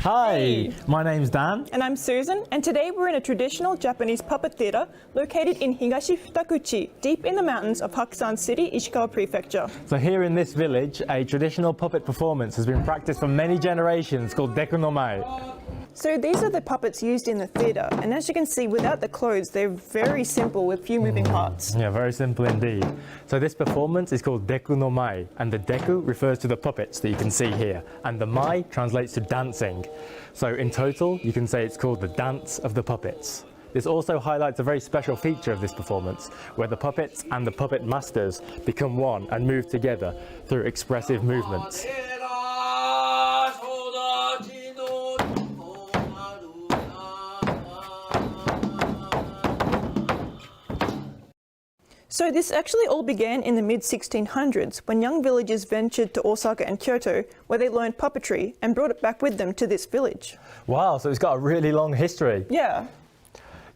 Hi, my name's Dan. And I'm Susan, and today we're in a traditional Japanese puppet theatre located in Higashi Futakuchi, deep in the mountains of Hakusan City, Ishikawa Prefecture. So here in this village, a traditional puppet performance has been practiced for many generations called Deku no舞. So these are the puppets used in the theatre, and as you can see, without the clothes, they're very simple with few moving parts. Yeah, very simple indeed. So this performance is called Deku no舞, and the Deku refers to the puppets that you can see here, and the Mai translates to dancing. So in total, you can say it's called the Dance of the Puppets. This also highlights a very special feature of this performance, where the puppets and the puppet masters become one and move together through expressive movements. So this actually all began in the mid-1600s when young villagers ventured to Osaka and Kyoto, where they learned puppetry and brought it back with them to this village. Wow, so it's got a really long history. Yeah.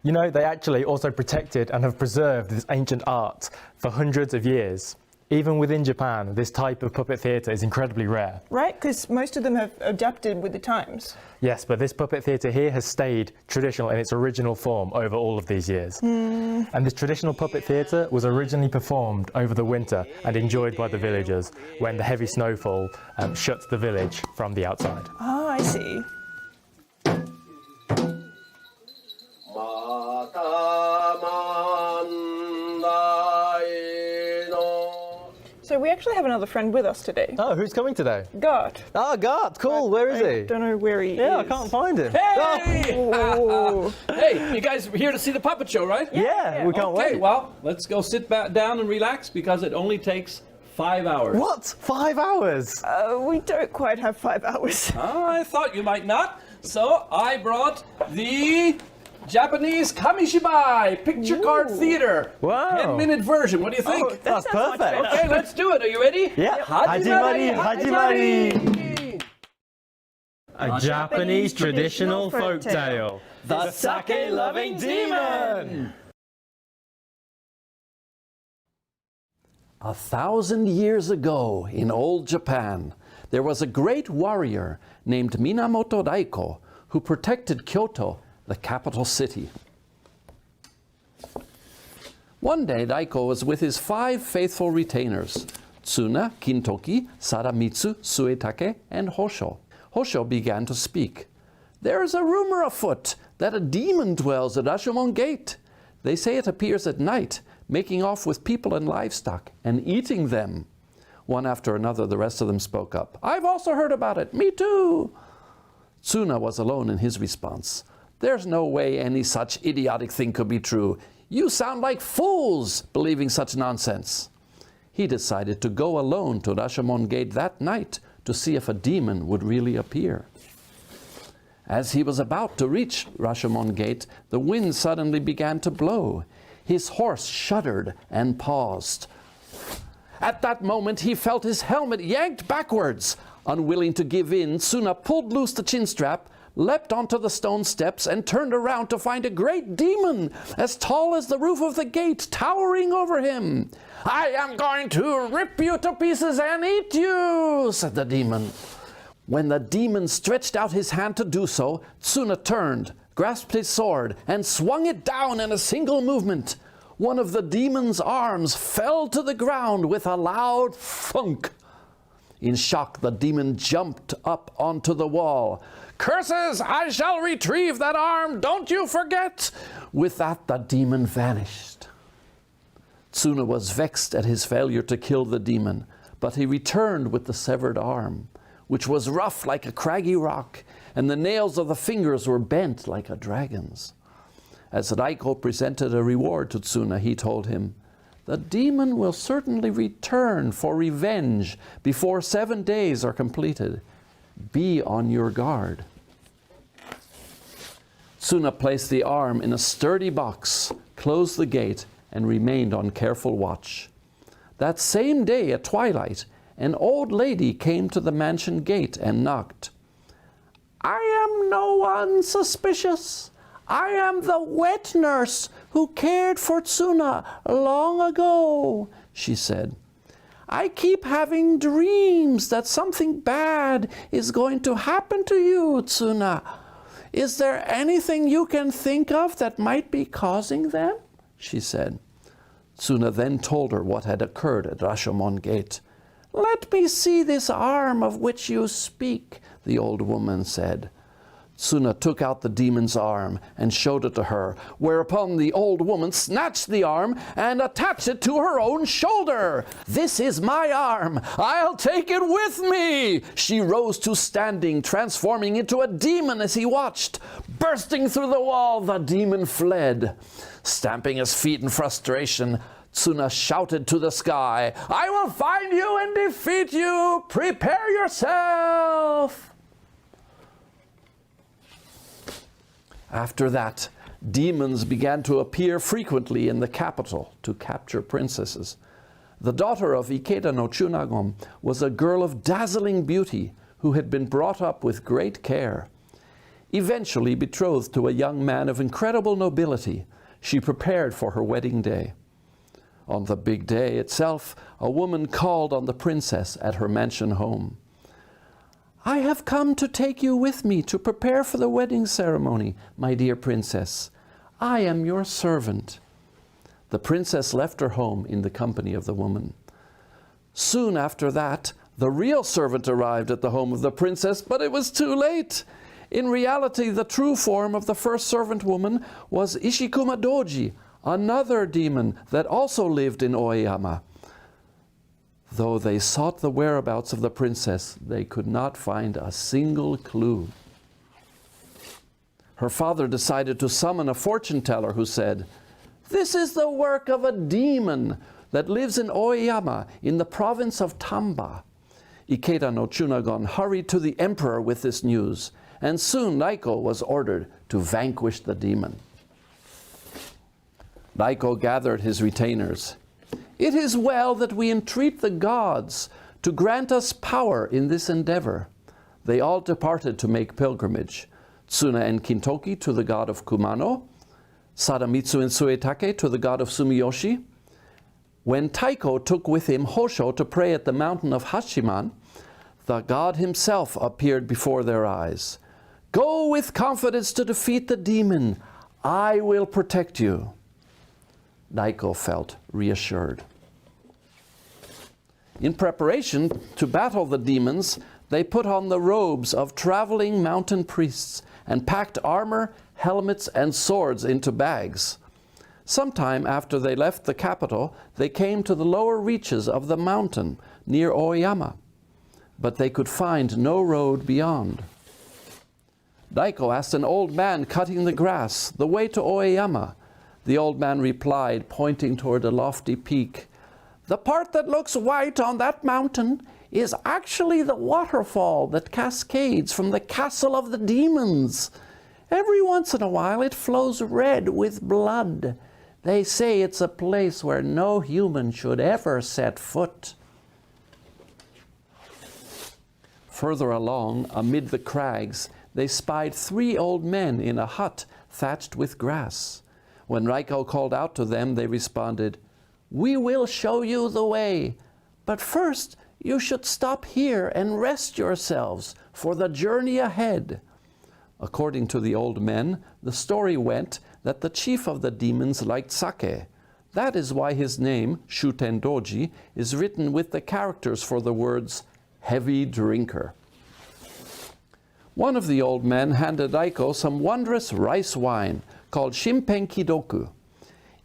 You know, they actually also protected and have preserved this ancient art for hundreds of years. Even within Japan, this type of puppet theatre is incredibly rare. Right, because most of them have adapted with the times. Yes, but this puppet theatre here has stayed traditional in its original form over all of these years. And this traditional puppet theatre was originally performed over the winter and enjoyed by the villagers when the heavy snowfall shuts the village from the outside. Ah, I see. So we actually have another friend with us today. Oh, who's coming today? Gart. Oh, Gart, cool, where is he? I don't know where he is. Yeah, I can't find him. Hey! Oh. Hey, you guys are here to see the puppet show, right? Yeah, we can't Okay, wait. well, let's go sit back down and relax because it only takes 5 hours. What? 5 hours? We don't quite have 5 hours. I thought you might not. So I brought the Japanese Kamishibai picture card theater. Wow. 10-minute version. What do you think? Oh, that That's sounds much perfect. better. Okay, let's do it. Are you ready? Yeah. Hajimari, Hajimari. A Japanese traditional folk tale. The sake-loving demon. 1,000 years ago in old Japan, there was a great warrior named Minamoto Daiko who protected Kyoto, the capital city. One day, Daiko was with his 5 faithful retainers, Tsuna, Kintoki, Sadamitsu, Suetake, and Hosho. Hosho began to speak. There is a rumor afoot that a demon dwells at Rashomon Gate. They say it appears at night, making off with people and livestock, and eating them. One after another, the rest of them spoke up. I've also heard about it. Me too. Tsuna was alone in his response. There's no way any such idiotic thing could be true. You sound like fools believing such nonsense. He decided to go alone to Rashomon Gate that night to see if a demon would really appear. As he was about to reach Rashomon Gate, the wind suddenly began to blow. His horse shuddered and paused. At that moment, he felt his helmet yanked backwards. Unwilling to give in, Tsuna pulled loose the chin strap, leapt onto the stone steps, and turned around to find a great demon, as tall as the roof of the gate, towering over him. I am going to rip you to pieces and eat you, said the demon. When the demon stretched out his hand to do so, Tsuna turned, grasped his sword, and swung it down in a single movement. One of the demon's arms fell to the ground with a loud thunk. In shock, the demon jumped up onto the wall. Curses! I shall retrieve that arm, don't you forget! With that, the demon vanished. Tsuna was vexed at his failure to kill the demon, but he returned with the severed arm, which was rough like a craggy rock, and the nails of the fingers were bent like a dragon's. As Daiko presented a reward to Tsuna, he told him, the demon will certainly return for revenge before 7 days are completed. Be on your guard. Tsuna placed the arm in a sturdy box, closed the gate, and remained on careful watch. That same day at twilight, an old lady came to the mansion gate and knocked. I am no one suspicious. I am the wet nurse who cared for Tsuna long ago, she said. I keep having dreams that something bad is going to happen to you, Tsuna. Is there anything you can think of that might be causing them? She said. Tsuna then told her what had occurred at Rashomon Gate. Let me see this arm of which you speak, the old woman said. Tsuna took out the demon's arm and showed it to her, whereupon the old woman snatched the arm and attached it to her own shoulder. This is my arm. I'll take it with me. She rose to standing, transforming into a demon as he watched. Bursting through the wall, the demon fled. Stamping his feet in frustration, Tsuna shouted to the sky, I will find you and defeat you. Prepare yourself. After that, demons began to appear frequently in the capital to capture princesses. The daughter of Ikeda no Tsunagon was a girl of dazzling beauty who had been brought up with great care. Eventually betrothed to a young man of incredible nobility, she prepared for her wedding day. On the big day itself, a woman called on the princess at her mansion home. I have come to take you with me to prepare for the wedding ceremony, my dear princess. I am your servant. The princess left her home in the company of the woman. Soon after that, the real servant arrived at the home of the princess, but it was too late. In reality, the true form of the first servant woman was Ishikumadoji, another demon that also lived in Oeyama. Though they sought the whereabouts of the princess, they could not find a single clue. Her father decided to summon a fortune teller who said, This is the work of a demon that lives in Oeyama in the province of Tamba. Ikeda no Tsunagon hurried to the emperor with this news, and soon Naiko was ordered to vanquish the demon. Naiko gathered his retainers. It is well that we entreat the gods to grant us power in this endeavor. They all departed to make pilgrimage. Tsuna and Kintoki to the god of Kumano, Sadamitsu and Suetake to the god of Sumiyoshi. When Taiko took with him Hosho to pray at the mountain of Hashiman, the god himself appeared before their eyes. Go with confidence to defeat the demon. I will protect you. Naiko felt reassured. In preparation to battle the demons, they put on the robes of traveling mountain priests and packed armor, helmets, and swords into bags. Sometime after they left the capital, they came to the lower reaches of the mountain near Oeyama, but they could find no road beyond. Naiko asked an old man cutting the grass the way to Oeyama. The old man replied, pointing toward a lofty peak, The part that looks white on that mountain is actually the waterfall that cascades from the castle of the demons. Every once in a while it flows red with blood. They say it's a place where no human should ever set foot. Further along, amid the crags, they spied 3 old men in a hut thatched with grass. When Naiko called out to them, they responded, We will show you the way, but first you should stop here and rest yourselves for the journey ahead. According to the old men, the story went that the chief of the demons liked sake. That is why his name, Shutendoji, is written with the characters for the words heavy drinker. One of the old men handed Naiko some wondrous rice wine called Shimpenkidoku.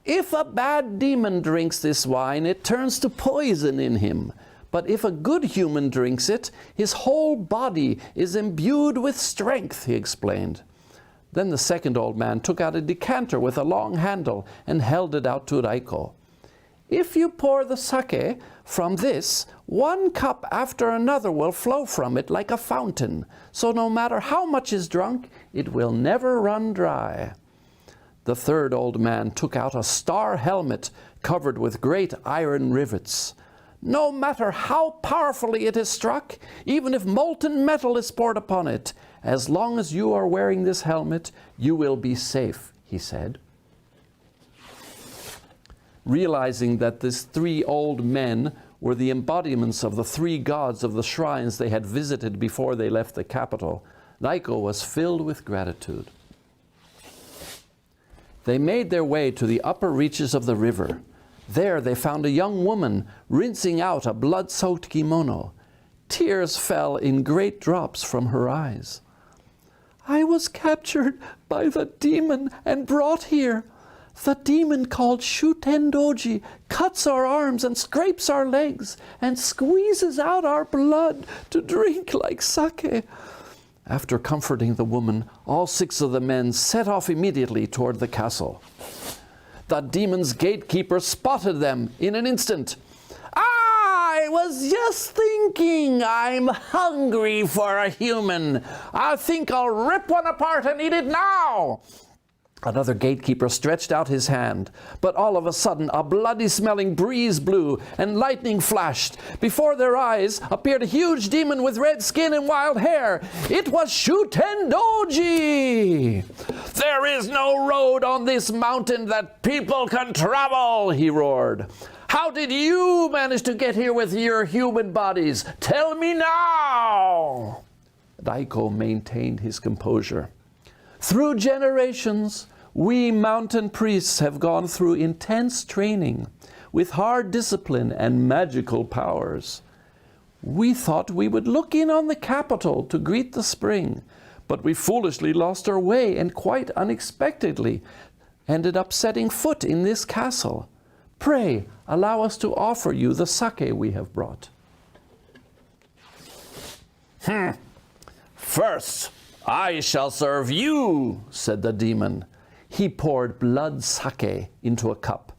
If a bad demon drinks this wine, it turns to poison in him. But if a good human drinks it, his whole body is imbued with strength, he explained. Then the second old man took out a decanter with a long handle and held it out to Naiko. If you pour the sake from this, 1 cup after another will flow from it like a fountain, so no matter how much is drunk, it will never run dry. The third old man took out a star helmet covered with great iron rivets. No matter how powerfully it is struck, even if molten metal is poured upon it, as long as you are wearing this helmet, you will be safe, he said. Realizing that these 3 old men were the embodiments of the three gods of the shrines they had visited before they left the capital, Raiko was filled with gratitude. They made their way to the upper reaches of the river. There they found a young woman rinsing out a blood-soaked kimono. Tears fell in great drops from her eyes. "I was captured by the demon and brought here. The demon called Shutendoji cuts our arms and scrapes our legs and squeezes out our blood to drink like sake." After comforting the woman, all 6 of the men set off immediately toward the castle. The demon's gatekeeper spotted them in an instant. "I was just thinking, I'm hungry for a human. I think I'll rip one apart and eat it now." Another gatekeeper stretched out his hand, but all of a sudden a bloody-smelling breeze blew and lightning flashed. Before their eyes appeared a huge demon with red skin and wild hair. It was Shutendoji! "There is no road on this mountain that people can travel," he roared. "How did you manage to get here with your human bodies? Tell me now!" Raiko maintained his composure. "Through generations, we mountain priests have gone through intense training with hard discipline and magical powers. We thought we would look in on the capital to greet the spring, but we foolishly lost our way and quite unexpectedly ended up setting foot in this castle. Pray, allow us to offer you the sake we have brought." "First, I shall serve you," said the demon. He poured blood sake into a cup.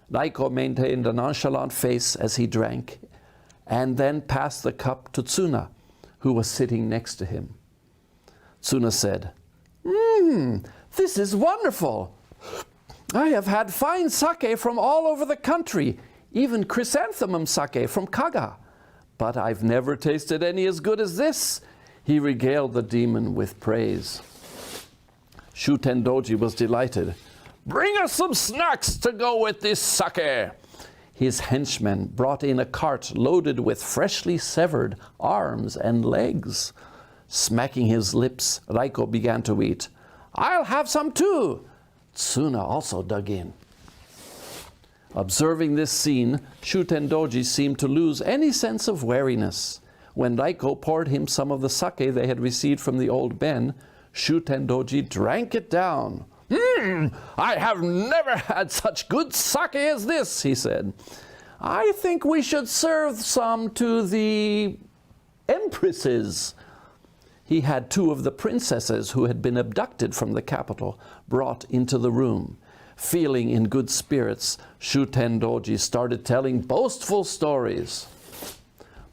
Raiko maintained a nonchalant face as he drank, and then passed the cup to Tsuna, who was sitting next to him. Tsuna said, "This is wonderful. I have had fine sake from all over the country, even chrysanthemum sake from Kaga, but I've never tasted any as good as this." He regaled the demon with praise. Shutendoji was delighted. "Bring us some snacks to go with this sake." His henchmen brought in a cart loaded with freshly severed arms and legs. Smacking his lips, Raiko began to eat. "I'll have some too." Tsuna also dug in. Observing this scene, Shutendoji seemed to lose any sense of wariness. When Raiko poured him some of the sake they had received from the old Ben, Shutendoji drank it down. "I have never had such good sake as this," he said. "I think we should serve some to the empresses." He had 2 of the princesses who had been abducted from the capital brought into the room. Feeling in good spirits, Shutendoji started telling boastful stories.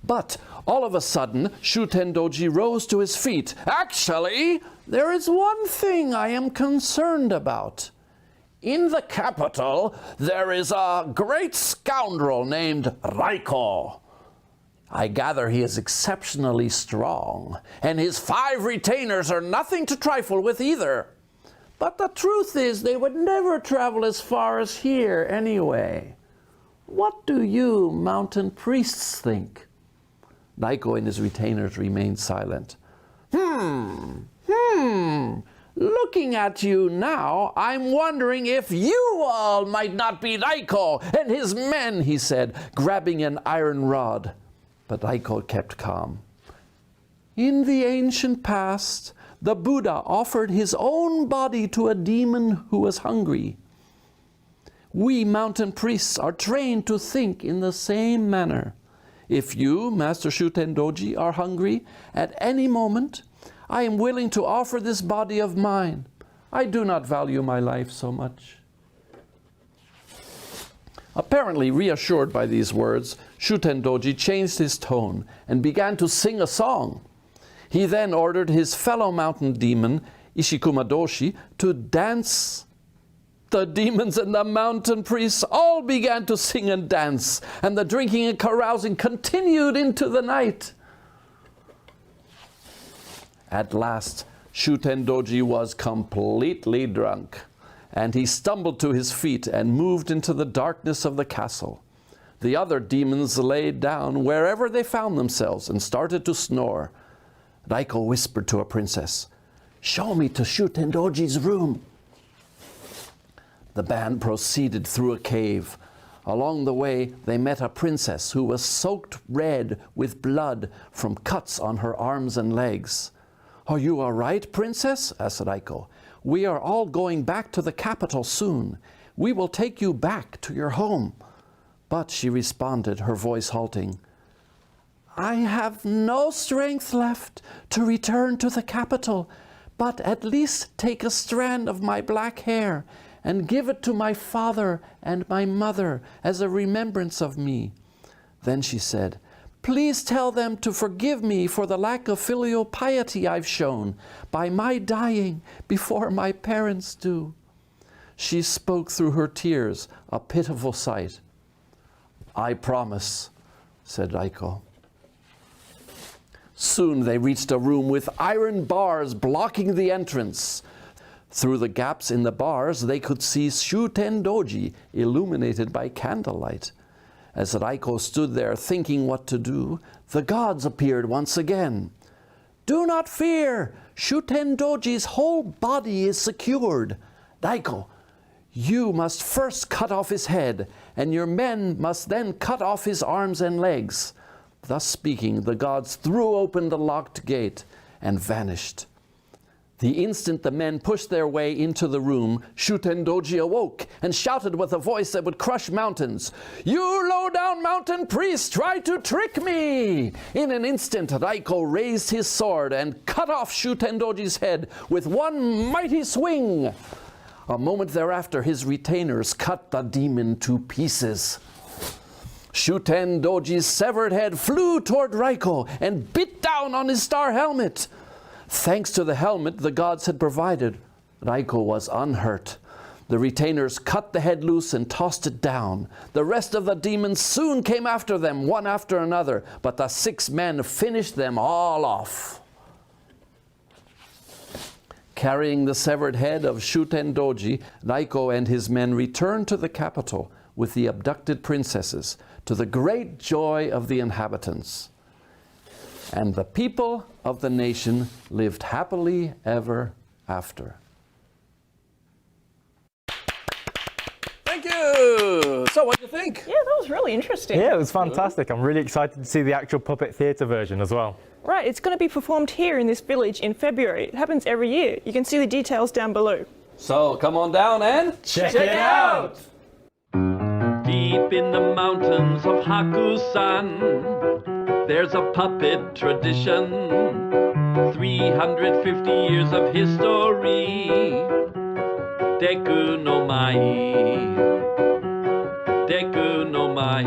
But all of a sudden, Shutendoji rose to his feet. "Actually, there is one thing I am concerned about. In the capital, there is a great scoundrel named Raiko. I gather he is exceptionally strong, and his 5 retainers are nothing to trifle with either. But the truth is they would never travel as far as here anyway. What do you mountain priests think?" Raiko and his retainers remained silent. Looking at you now, I'm wondering if you all might not be Raiko and his men," he said, grabbing an iron rod. But Raiko kept calm. "In the ancient past, the Buddha offered his own body to a demon who was hungry. We mountain priests are trained to think in the same manner. If you, Master Shutendoji, are hungry at any moment, I am willing to offer this body of mine. I do not value my life so much." Apparently reassured by these words, Shutendoji changed his tone and began to sing a song. He then ordered his fellow mountain demon, Ishikumadoshi, to dance. The demons and the mountain priests all began to sing and dance, and the drinking and carousing continued into the night. At last, Shutendoji was completely drunk, and he stumbled to his feet and moved into the darkness of the castle. The other demons laid down wherever they found themselves and started to snore. Raiko whispered to a princess, "Show me to Shutendoji's room." The band proceeded through a cave. Along the way, they met a princess who was soaked red with blood from cuts on her arms and legs. "Are you all right, princess?" asked Raiko. "We are all going back to the capital soon. We will take you back to your home." But she responded, her voice halting, "I have no strength left to return to the capital, but at least take a strand of my black hair and give it to my father and my mother as a remembrance of me." Then she said, "Please tell them to forgive me for the lack of filial piety I've shown by my dying before my parents do." She spoke through her tears, a pitiful sight. "I promise," said Raiko. Soon they reached a room with iron bars blocking the entrance. Through the gaps in the bars, they could see Shutendoji illuminated by candlelight. As Raiko stood there thinking what to do, the gods appeared once again. "Do not fear! Shutendoji's whole body is secured. Raiko, you must first cut off his head, and your men must then cut off his arms and legs." Thus speaking, the gods threw open the locked gate and vanished. The instant the men pushed their way into the room, Shutendoji awoke and shouted with a voice that would crush mountains, "You low-down mountain priest, try to trick me!" In an instant, Raiko raised his sword and cut off Shutendoji's head with one mighty swing. A moment thereafter, his retainers cut the demon to pieces. Shutendoji's severed head flew toward Raiko and bit down on his star helmet. Thanks to the helmet the gods had provided, Raiko was unhurt. The retainers cut the head loose and tossed it down. The rest of the demons soon came after them, one after another, but the 6 men finished them all off. Carrying the severed head of Shutendoji, Raiko and his men returned to the capital with the abducted princesses, to the great joy of the inhabitants. And the people of the nation lived happily ever after. Thank you! So what do you think? Yeah, that was really interesting. Yeah, it was fantastic. I'm really excited to see the actual puppet theatre version as well. Right, it's going to be performed here in this village in February. It happens every year. You can see the details down below. So come on down and Check it out! Deep in the mountains of Hakusan, there's a puppet tradition. 350 years of history. Deku no Mai. Deku no Mai.